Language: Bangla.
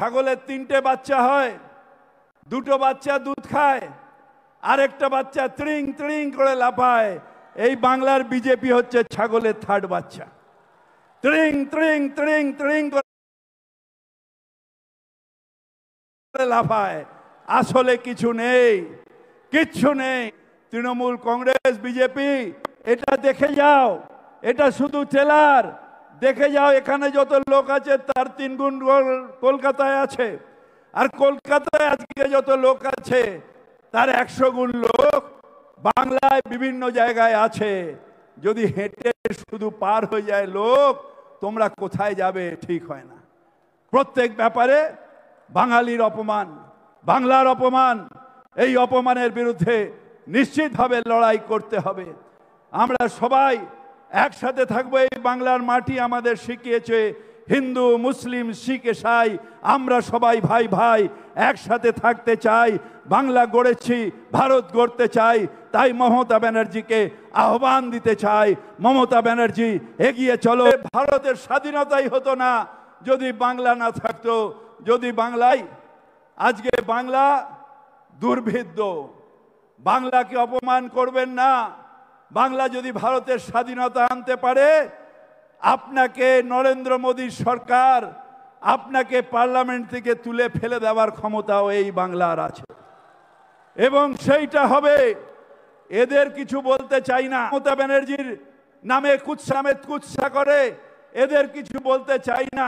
ছাগলের 3টে বাচ্চা হয়, 2টো বাচ্চা দুধ খায়, আরেকটা বাচ্চা ত্রিং ত্রিং করে লাফায়। এই বাংলার বিজেপি হচ্ছে ছাগলের 3rd বাচ্চা, ত্রিং ত্রিং ত্রিং ত্রিং করে লাফায়। আসলে কিছু নেই, কিচ্ছু নেই। তৃণমূল, কংগ্রেস, বিজেপি, এটা দেখে যাও, এটা শুধু ট্রেলার। দেখে যাও এখানে যত লোক আছে তার 3 গুণ কলকাতায় আছে, আর কলকাতায় আজকে যত লোক আছে তার 100 গুণ লোক বাংলায় বিভিন্ন জায়গায় আছে। যদি হেঁটে শুধু পার হয়ে যায় লোক, তোমরা কোথায় যাবে ঠিক হয় না। প্রত্যেক ব্যাপারে বাঙালির অপমান, বাংলার অপমান, এই অপমানের বিরুদ্ধে নিশ্চিতভাবে লড়াই করতে হবে। আমরা সবাই একসাথে থাকবো। এই বাংলার মাটি আমাদের শিখিয়েছে হিন্দু, মুসলিম, শিখ, ইসাই, আমরা সবাই ভাই ভাই একসাথে থাকতে চাই। বাংলা গড়েছি, ভারত গড়তে চাই। তাই মমতা ব্যানার্জিকে আহ্বান দিতে চাই, মমতা ব্যানার্জি এগিয়ে চলো। ভারতের স্বাধীনতাই হতো না যদি বাংলা না থাকতো। যদি বাংলায়, আজকে বাংলা দুর্ভিদ্য, বাংলাকে অপমান করবেন না। বাংলা যদি ভারতের স্বাধীনতা আনতে পারে, আপনাকে নরেন্দ্র মোদীর সরকার আপনাকে পার্লামেন্ট থেকে তুলে ফেলে দেওয়ার ক্ষমতাও এই বাংলার আছে, এবং সেইটা হবে। এদের কিছু বলতে চাই না। মমতা ব্যানার্জির নামে কুৎসা করে এদের কিছু বলতে চাই না।